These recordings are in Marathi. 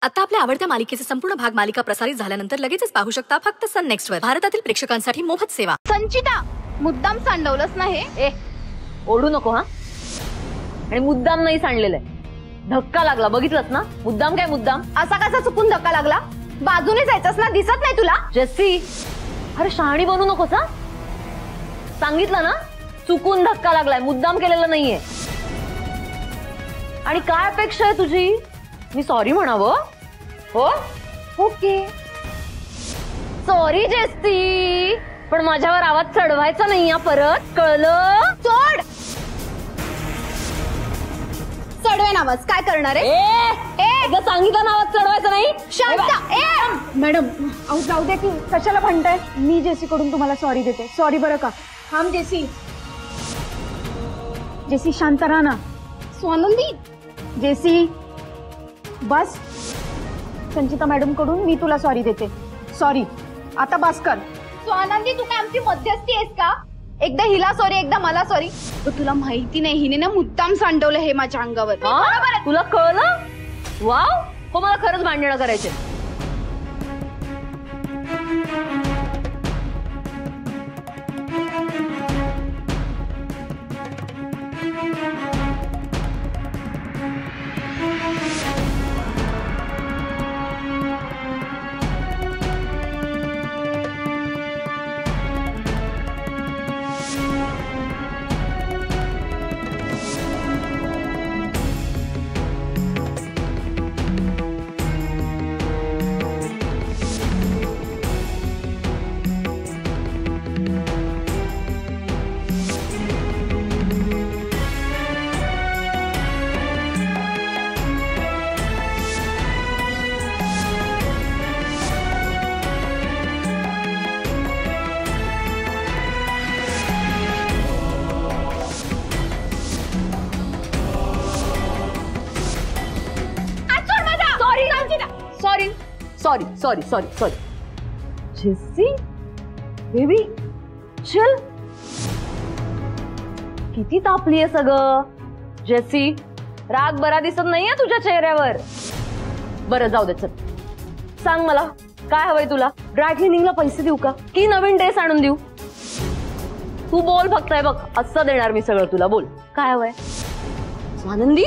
आता आपल्या आवडत्या मालिकेचे संपूर्ण भाग मालिका प्रसारित झाल्यानंतर लगेचच पाहू शकता फक्त सन नेक्स्ट वर. भारतातील प्रेक्षकांसाठी मोफत सेवा. संचिता, मुद्दाम सांडवलंच नाही. ओढू नको हा. आणि मुद्दाम नाही सांडलेलं आहे. धक्का लागला, बघितलंस ना. मुद्दाम काय मुद्दाम. असा कसा चुकून धक्का लागला. बाजूने जायचंस ना, दिसत नाही तुला. जेसी, अरे शहाणी बनू नकोस हा. सांगितलं ना, चुकून धक्का लागलाय, मुद्दाम केलेला नाहीये. आणि काय अपेक्षा आहे तुझी. मी सॉरी म्हणावं. हो ओके सॉरी जेसी, पण माझ्यावर आवाज चढवायचा नाही परत, कळलं. सोड. चढवेन आवाज. काय करणार आहे. सांगितलं ना, आवाज चढवायचा नाही. शांत. मॅडम अहो जाऊ द्या की, कशाला म्हणताय. मी जेसी कडून तुम्हाला सॉरी देते. सॉरी बरं का. थांब जेसी. जेसी शांत राहा ना. स्वानंदी. जेसी बस. संचिता मॅडम कडून मी तुला सॉरी देते. सॉरी, आता बस कर. स्वानंदी, तू काय आमची मध्यस्थी आहेस का. एकदा हिला सॉरी, एकदा मला सॉरी. तुला माहिती नाही, हिने ना मुद्दाम सांडवलं हे माझ्या अंगावर. तुला कळलं. वाव, हो मला खरंच भांडणं करायचे. Sorry sorry sorry sorry. Jessie baby चल. किती तापलीये सगळं. जेसी, राग बरा दिसत नाहीये तुझ्या चेहऱ्यावर. बरं जाऊ दे, चल सांग मला काय हवंय तुला. ड्राय क्लिनिंगला पैसे देऊ का, की नवीन ड्रेस आणून देऊ. तू बोल फक्त. आहे बघ, असं देणार मी सगळं तुला. बोल काय हवंय. स्वानंदी,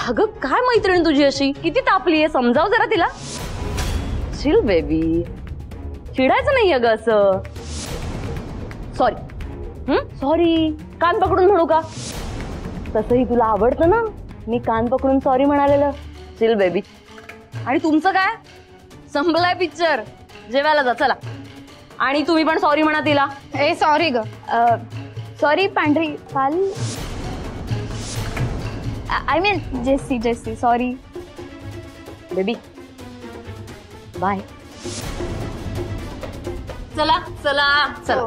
अगं काय मैत्रीण तुझी अशी, किती तापलीये, समजाव जरा तिला. चिल बेबी, चिडायचं नाही अगं असं. सॉरी. सॉरी कान पकडून म्हणू का. तसंही तुला आवडतं ना, मी कान पकडून सॉरी म्हणालेलं. Chill baby. आणि तुमचं काय, संपलाय पिक्चर, जेवायला जा चला. आणि तुम्ही पण सॉरी म्हणा तिला. सॉरी ग. सॉरी पांढरी पाल. I mean Jessie. Jessie sorry baby. Bye. चला चला चला.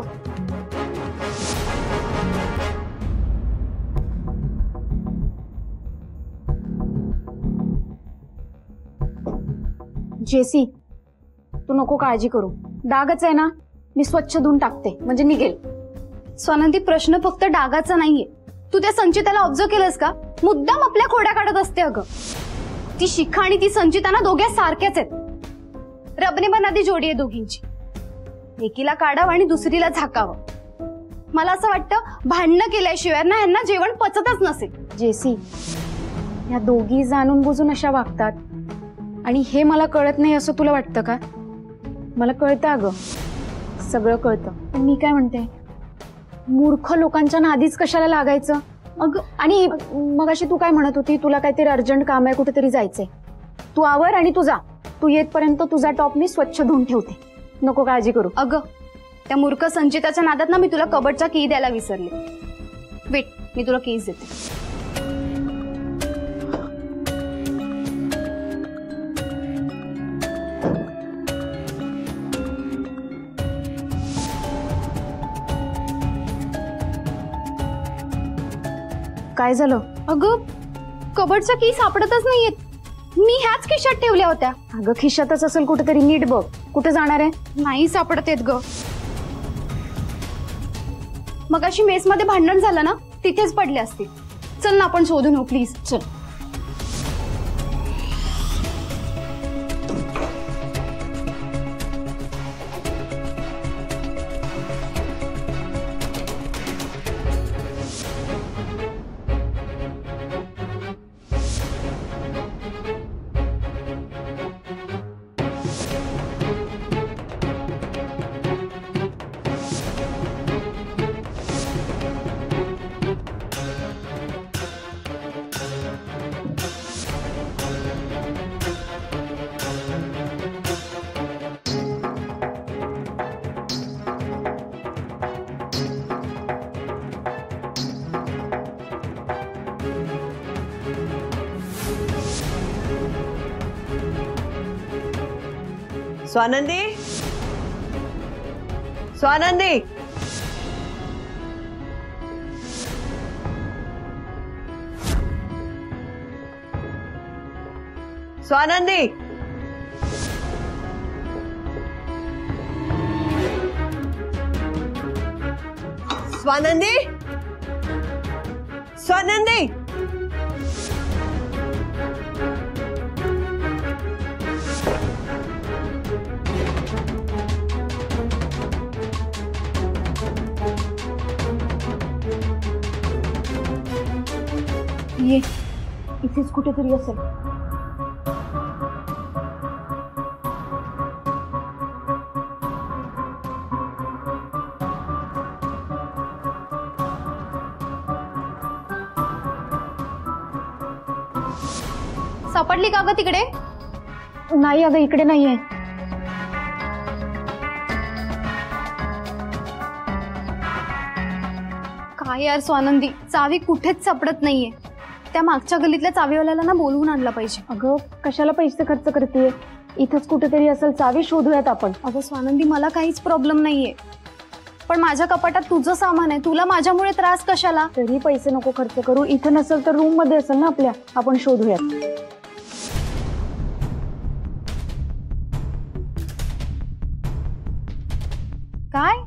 जेसी, तू नको काळजी करू. डागच आहे ना, मी स्वच्छ धुवून टाकते, म्हणजे निघेल. स्वानंदी, प्रश्न फक्त डागाचा नाहीये. तू त्या संचिताला ऑब्झर्व केलंस का. मुद्दाम आपल्या खोड्या काढत असते अगं. ती शिखा आणि ती संचिता ना दोघ्या सारख्याच आहेत. रबने बनादी जोडी आहे दोघींची. एकीला काढावं आणि दुसरीला झाकावं. मला असं वाटतं भांडणं केल्याशिवाय ना यांना जेवण पचतच नसेल. जेसी, या दोघी जाणून बुजून अशा वागतात आणि हे मला कळत नाही असं तुला वाटतं का. मला कळतं अगं, सगळं कळतं. पण मी काय म्हणते, मूर्ख लोकांच्या नादीच कशाला लागायचं. अगं, आणि मग अशी तू काय म्हणत होती, तुला काहीतरी अर्जंट काम आहे, कुठेतरी जायचंय. तू आवर आणि तू जा. तू येतपर्यंत तुझा टॉप मी स्वच्छ धुवून ठेवते. नको काळजी करू. अगं, त्या मूर्ख संचिताच्या नादात ना मी तुला कबडचा की द्यायला विसरले. वेट, मी तुला कीज देते. काय झालं. अगं, कबडचा की सापडतच नाहीयेत. मी ह्याच खिशात ठेवल्या होत्या. अगं खिशातच असेल कुठेतरी, नीट बघ. कुठे जाणार आहे. नाही सापडत आहेत ग. मगाशी मेस मध्ये भांडण झालं ना, तिथेच पडले असतील. चल ना आपण शोधून येऊ प्लीज. चल. स्वानंदी, स्वानंदी, स्वानंदी, स्वानंदी, स्वानंदी, ये इथेच कुठेतरी असेल. सापडली का ग तिकडे? नाही अगं, इकडे नाहीये. काय यार स्वानंदी, चावी कुठेच सापडत नाहीये. त्या मागच्या गल्लीतल्या चावीवाल्याला ना बोलवून आणलं पाहिजे. अगं कशाला पैसे खर्च करतेय? इथंच कुठेतरी असेल, चावी शोधूयात आपण. अगं स्वानंदी, मला काहीच प्रॉब्लेम नाहीये, पण माझ्या कपाटात तुझं सामान आहे. तुला माझ्यामुळे त्रास कशाला? तरी पैसे नको खर्च करू. इथं नसेल तर रूम मध्ये असेल ना आपल्या, आपण शोधूयात. काय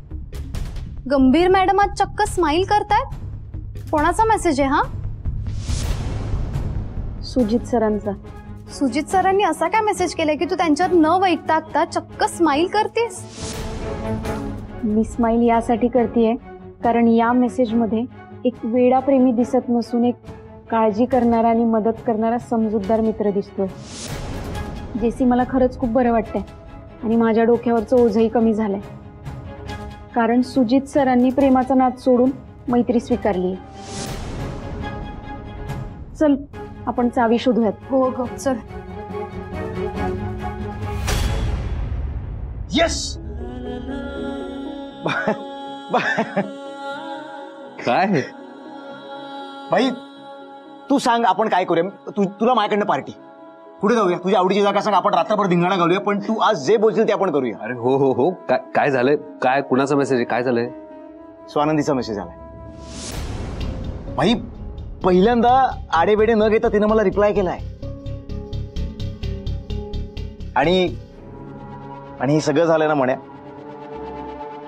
गंभीर मॅडम आज चक्क स्माइल करतायत? कोणाचा मेसेज आहे हा? सुजित सरांचा. सुजित सरांनी असा काय मेसेज केलाय की तू त्यांच्यावर न वैतागता चक्क स्माइल करतेस? मी स्माइल यासाठी करतेय कारण या मेसेज मध्ये एक वेडाप्रेमी दिसत नसून एक काळजी करणारा आणि मदत करणारा समजूतदार मित्र दिसतोय. जेसी, मला खरंच खूप बरं वाटतंय आणि माझ्या डोक्यावरचं ओझही कमी झालंय, कारण सुजित सरांनी प्रेमाचा नाद सोडून मैत्री स्वीकारली. चल आपण चावी शोधूयात. हो ग, चल. यस. काय भाई तू सांग आपण काय करूया? तुला माझ्याकडनं पार्टी. कुठे जाऊया? तुझ्या आवडीची जागा सांग, आपण रात्रभर धिंगाणा घालूया. पण तू आज जे बोलशील ते आपण करूया. अरे हो हो हो. काय झालंय? काय कुणाचा मेसेज आहे? काय झालंय? स्वानंदीचा मेसेज आलाय भाई. पहिल्यांदा आडेवेडे न घेता तिनं मला रिप्लाय केलाय. आणि हे सगळं झालं ना म्हण्या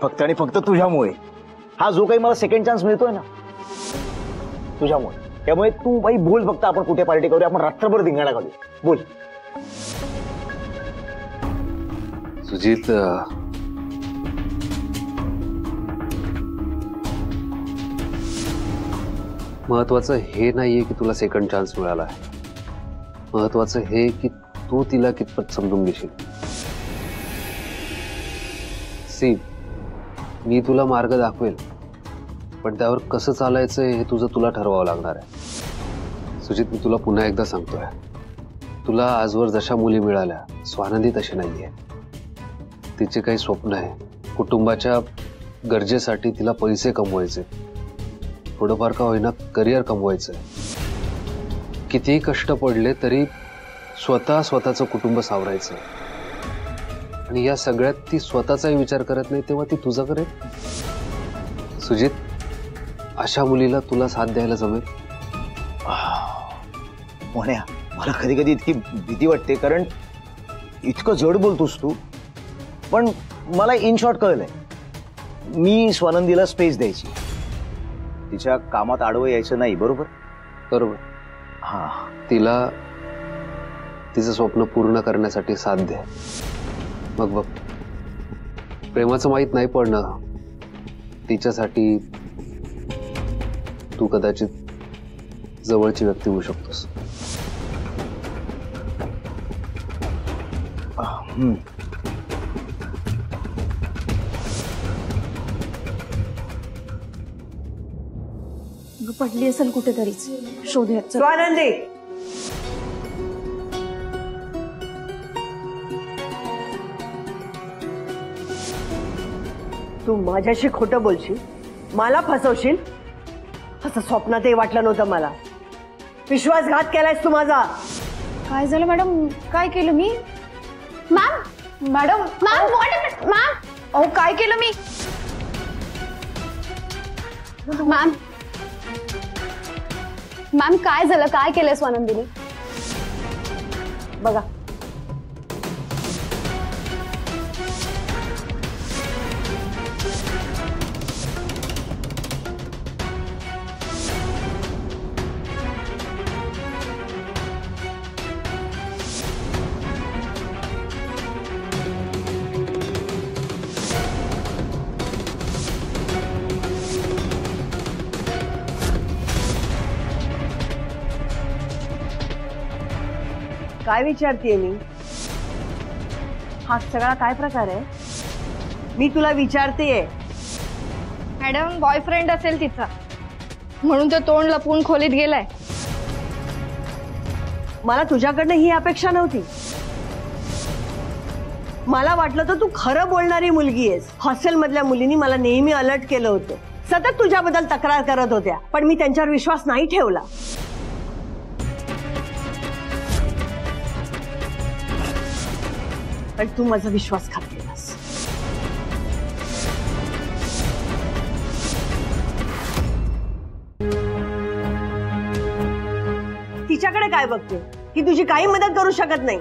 फक्त आणि फक्त तुझ्यामुळे. हा जो काही मला सेकंड चान्स मिळतोय ना, तुझ्यामुळे. त्यामुळे तू भाई बोल फक्त, आपण कुठे पार्टी करूया? आपण रात्रभर धिंगाणा घालूया. बोल. सुजित, महत्वाचं हे नाहीये की तुला सेकंड चान्स मिळाला. महत्वाचं हे की तू तिला कितपत समजून घेशील. सी, मी तुला मार्ग दाखवेल, पण त्यावर कसं चालायचं हे तुला ठरवावं लागणार आहे. सुजित, मी तुला पुन्हा एकदा सांगतोय, तुला आजवर जशा मुली मिळाल्या, स्वानंदी तशी नाहीये. तिचे काही स्वप्न आहे. कुटुंबाच्या गरजेसाठी तिला पैसे कमवायचे, थोडंफार का होईना करिअर कमवायचंय. कितीही कष्ट पडले तरी स्वतःचं कुटुंब सावरायचं. आणि या सगळ्यात ती स्वतःचाही विचार करत नाही, तेव्हा ती तुझा करेल. सुजित, अशा मुलीला तुला साथ द्यायला जमेल? म्हण्या मला कधी कधी इतकी भीती वाटते, कारण इतकं जड बोलतोस तू. पण मला इन शॉर्ट कळलंय, मी स्वानंदीला स्पेस द्यायची, तिच्या कामात आडवं यायचं नाही. बरोबर? बरोबर. हा, तिला तिचं स्वप्न पूर्ण करण्यासाठी साथ दे. मग बघ, प्रेमाचं माहीत नाही पडणं, तिच्यासाठी तू कदाचित जवळची व्यक्ती होऊ शकतोस. पडली असेल कुठेतरीच, शोधूयात. स्वानंदी, तू माझ्याशी खोटं बोलशील, मला फसवशील, असं स्वप्नातही वाटलं नव्हतं मला. विश्वासघात केलायस तू माझा. काय झालं मॅडम? काय केलं मी? मॅम, मॅडम मॅम अहो काय केलं मी? मॅम काय झालं? काय केलंय स्वानंदीने? बघा काय विचारतेय मी? हा सगळा काय प्रकार आहे? मी तुला विचारतेय. मॅडम बॉयफ्रेंड असेल तिचा, म्हणून तो तोंड लपवून खोलीत गेलाय. मला तुझ्याकडनं ही अपेक्षा नव्हती. मला वाटलं तर तू खरं बोलणारी मुलगी आहेस. हॉस्टेल मधल्या मुलींनी मला नेहमी अलर्ट केलं होतं. सतत तुझ्याबद्दल तक्रार करत होत्या, पण मी त्यांच्यावर विश्वास नाही ठेवला. पण तू माझा विश्वासघात केलास. तिच्याकडे काय बघते की तुझी काही मदत करू शकत नाही?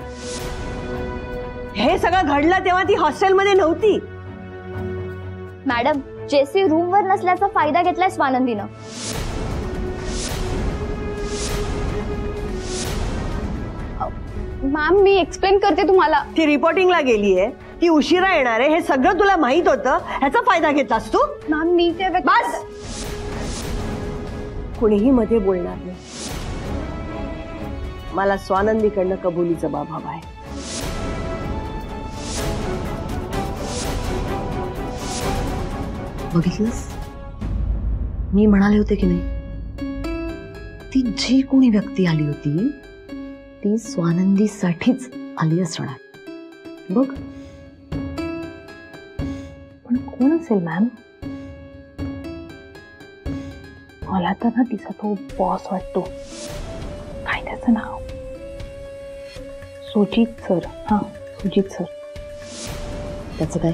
हे सगळं घडलं तेव्हा ती हॉस्टेलमध्ये नव्हती. मॅडम जेसी रूमवर नसल्याचा फायदा घेतलाय स्वानंदीनं. मॅम मी एक्सप्लेन करते तुम्हाला. ती रिपोर्टिंगला गेलीये, ती उशिरा येणार आहे, हे सगळं तुला माहित होतं. ह्याचा फायदा घेतलास तू? मॅम मी ते बस, कुणीही मध्ये बोलणार नाही. मला स्वानंदीकडनं कबुली जबाब हवा आहे. बघितलंस, मी म्हणाले होते की नाही, ती जी कोणी व्यक्ती आली होती ती स्वानंदीसाठीच आली असणार. बघ, पण कोण असेल मॅम? मला तर ना तिचा तो बॉस वाटतो. काय त्याचं नाव? सुजित सर. हा सुजित सर. त्याचं काय?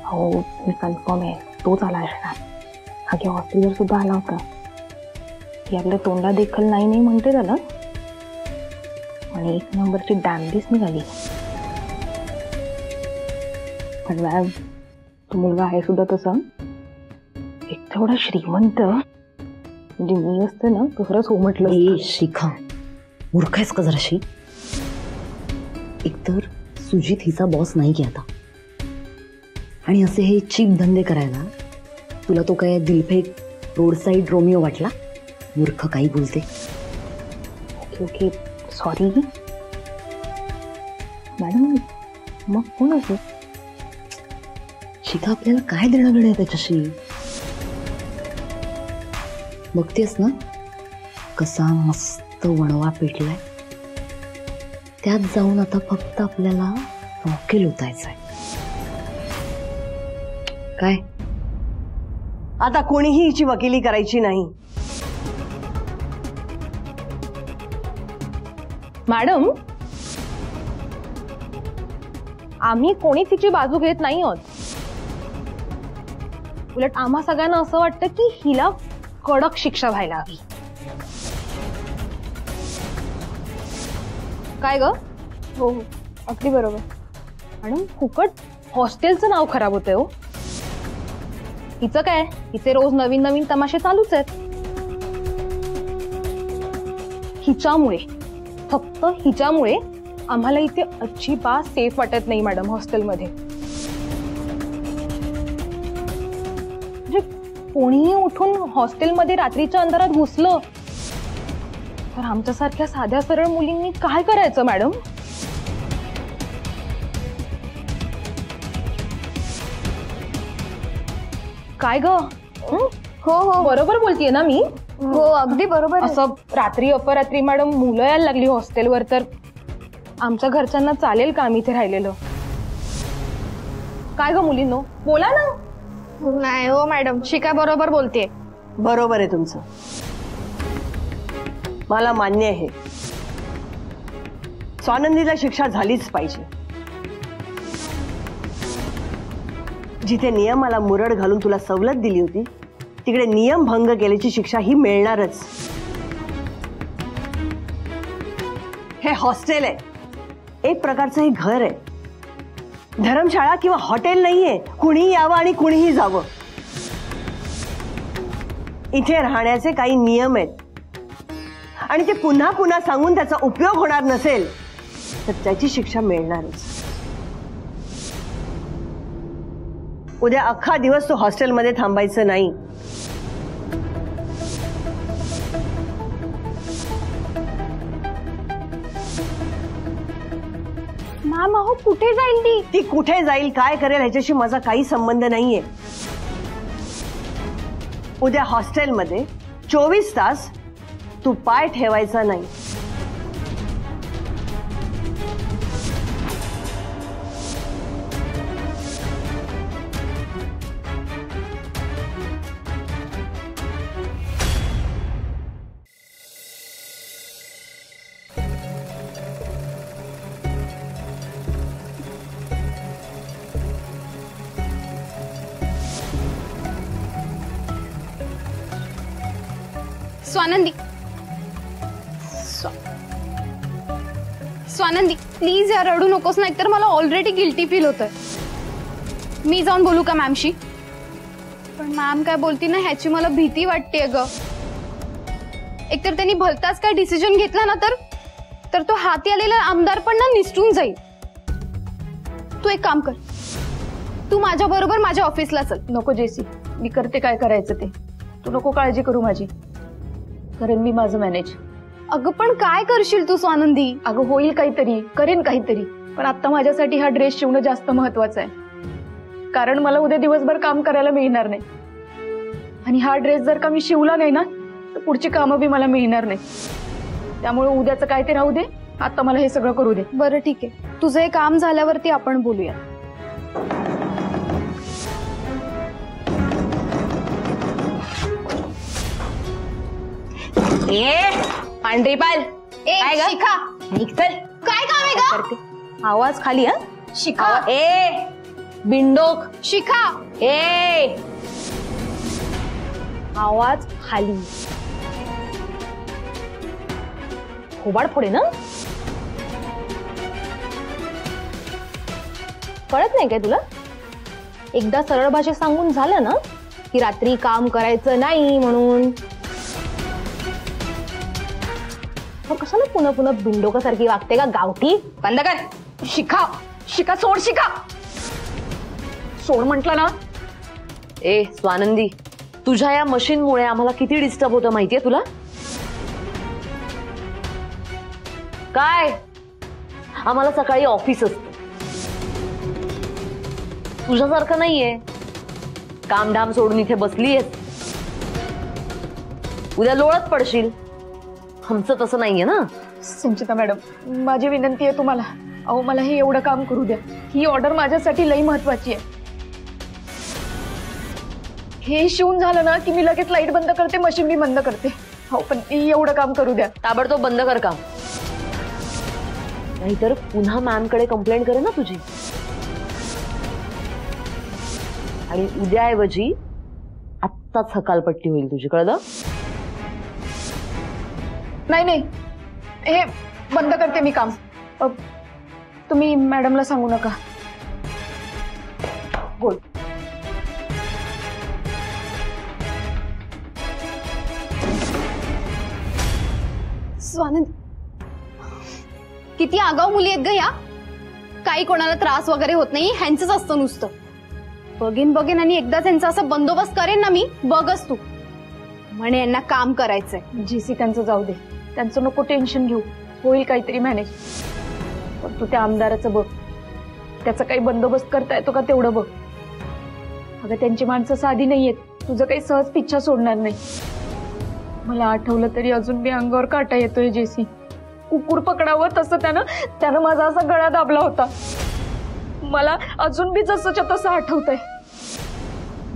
हो मी कन्फर्म आहे, तोच आला असणार. हा हॉस्टेलवर सुद्धा आला होता. ती आपल्या तोंडा देखील नाही नाही म्हणते त्याला, आणि एक नंबरची डॅम्बिस निघाली. पण मॅम तो मुलगा आहे सुद्धा तसा, एक तेवढा श्रीमंत. म्हणजे मी असते ना तो खरंच हो म्हटलं. ए शिखा, मूर्ख आहेस का जराशी? एकतर सुजित हिचा बॉस नाही की आता, आणि असे हे चीप धंदे करायला तुला तो काय दिलफेक रोड साईड रोमिओ वाटला? मूर्ख काही बोलते. Okay okay sorry madam. मग कोण असेल? शिखा, आपल्याला काय देणं घेणं आहे त्याच्याशी? बघतेस ना कसा मस्त वणवा पेटलाय. त्यात जाऊन आता फक्त आपल्याला रॉकेल उतायचंय. काय आता कोणीही हिची वकिली करायची नाही. मॅडम आम्ही कोणी तिची बाजू घेत नाही आहोत. उलट आम्हा सगळ्यांना असं वाटतं की हिला कडक शिक्षा व्हायला हवी. काय ग? हो हो अगदी बरोबर. मॅडम फुकट हॉस्टेलचं नाव खराब होतंय हो. हिचं काय, हिचे रोज नवीन नवीन तमाशे चालूच आहेत. हिच्यामुळे, फक्त हिच्यामुळे आम्हाला इथे अजिबात सेफ वाटत नाही मॅडम हॉस्टेलमध्ये. म्हणजे कोणीही उठून हॉस्टेलमध्ये रात्रीच्या अंधारात घुसलं तर आमच्यासारख्या साध्या सरळ मुलींनी काय करायचं मॅडम? काय ग? हो हो बरोबर बोलतीये ना मी? हो अगदी बरोबर. असं रात्री अपरात्री मॅडम मुलं यायला लागली हॉस्टेलवर तर आमच्या घरच्यांना चालेल का आम्ही इथे राहिलेलं? काय ग मुलींनो, बोला ना. नाही हो मॅडम, शिका बरोबर बोलतेय. बरोबर आहे तुमचं, मला मान्य आहे. स्वानंदीला शिक्षा झालीच पाहिजे. जिथे नियमाला मुरड घालून तुला सवलत दिली होती तिकडे नियम भंग केल्याची शिक्षा ही मिळणारच. हे हॉस्टेल आहे, एक प्रकारचं हे घर आहे, धर्मशाळा किंवा हॉटेल नाहीये. कुणीही यावं आणि कुणीही जावं. इथे राहण्याचे काही नियम आहेत आणि ते पुन्हा पुन्हा सांगून त्याचा उपयोग होणार नसेल तर त्याची शिक्षा मिळणारच. उद्या अख्खा दिवस तो हॉस्टेलमध्ये थांबायचं नाही. मॅम अहो कुठे जाईल ती कुठे जाईल काय करेल ह्याच्याशी माझा काही संबंध नाहीये. उद्या हॉस्टेलमध्ये 24 तास तू पाय ठेवायचा नाही. स्वानंदी स्वानंदी प्लीज यार रडू नकोस ना. एकतर मला ऑलरेडी गिल्टी फील होतंय. मी जाऊन बोलू का मॅमशी? पण मॅम काय बोलती ना ह्याची मला भीती वाटते ग. एकतर त्यांनी भलताच काय डिसिजन घेतला ना तर तो हाती आलेला आमदार पण ना निसटून जाईल. तू एक काम कर, तू माझ्या बरोबर माझ्या ऑफिसला चल. नको जेसी, मी करते काय करायचं ते. तू नको काळजी करू माझी, करेन मी माझं मॅनेज. अगं पण काय करशील तू स्वानंदी? अगं होईल काहीतरी, करेन काहीतरी. पण आता माझ्यासाठी हा ड्रेस शिवणं जास्त महत्वाचं आहे, कारण मला उद्या दिवसभर काम करायला मिळणार नाही. आणि हा ड्रेस जर का मी शिवला नाही ना तर पुढची कामं बी मला मिळणार नाही. त्यामुळे उद्याचं काय ते राहू दे, आता मला हे सगळं करू दे. बरं ठीक आहे, तुझं हे काम झाल्यावरती आपण बोलूया. पांढरी पाल काय ग? शिखा निघतल. काय काम आहे ग? आवाज खाली. हा शिखा. ए बिंडोक. शिखा. ए आवाज खाली. खोबाड फोडे ना. कळत नाही काय तुला? एकदा सरळ भाषेत सांगून झालं ना की रात्री काम करायचं नाही म्हणून. कशाला पुन्हा पुन्हा बिंडोकासारखी वागते का गावठी? बंद कर. शिखा शिखा सोड. शिखा सोड म्हटलं ना. ए स्वानंदी, तुझ्या या मशीनमुळे आम्हाला किती डिस्टर्ब होतं माहितीये तुला? काय आम्हाला सकाळी ऑफिस असतं, तुझ्यासारखं नाहीये कामधाम सोडून इथे बसलीयस. उद्या लोळत पडशील. आमचं तसं नाहीये ना. संचिता मॅडम, माझी विनंती आहे तुम्हाला, अहो मला हे एवढं काम करू द्या. ही ऑर्डर माझ्यासाठी लई महत्वाची आहे. हे शिवून झालं ना की मी लगेच लाईट बंद करते, मशीन बी बंद करते. हो पण एवढं काम करू द्या. ताबडतोब बंद कर काम, नाहीतर पुन्हा मॅमकडे कंप्लेंट करे ना तुझी. आणि उद्याऐवजी आत्ताच हकालपट्टी होईल तुझी, कळलं? नाही नाही, हे बंद करते मी काम. तुम्ही मॅडमला सांगू नका. बोल. स्वानंद, किती आगाऊ मुली आहेत ग या. काही कोणाला त्रास वगैरे होत नाही, ह्यांचंच असतं नुसतं. बघेन बघेन आणि एकदाच यांचा असा बंदोबस्त करेन ना मी, बघच तू. म्हणे यांना काम करायचंय. जीसी त्यांचं जाऊ दे, त्यांचं नको टेन्शन घेऊ, होईल काहीतरी मॅनेज. पण तू त्या आमदाराचं बघ, त्याचा काही बंदोबस्त करता येतो का तेवढं बघ. अगं त्यांची माणसं साधी नाहीयेत, तुझं काही सहज पिच्छा सोडणार नाही. मला आठवलं तरी अजून मी अंगावर काटा येतोय जेसी. कुकुर पकडावं तसं त्यानं माझा असा गळा दाबला होता. मला अजून बी जसंच्या तसं आठवतंय.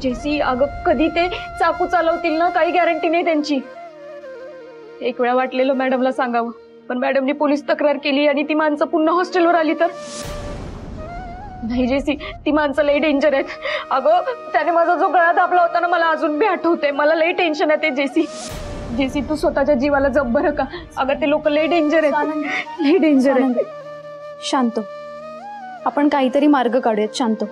जेसी अगं कधी ते चाकू चालवतील ना, काही गॅरंटी नाही त्यांची. एक वेळा वाटलेलं मॅडमला सांगावं, पण मॅडमनी पोलीस तक्रार केली आणि ती माणसं पुन्हा हॉस्टेलवर आली तर. नाही जेसी, ती माणसं लई डेंजर आहेत अगं. त्याने माझा जो गळा दाबला होता ना, मला अजून बी आठवते. मला लई टेन्शन येते जेसी. जेसी तू स्वतःच्या जीवाला जप बरं का. अगं ते लोक लई डेंजर आहेत, लई डेंजर आहेत. शांत, आपण काहीतरी मार्ग काढूयात. शांत.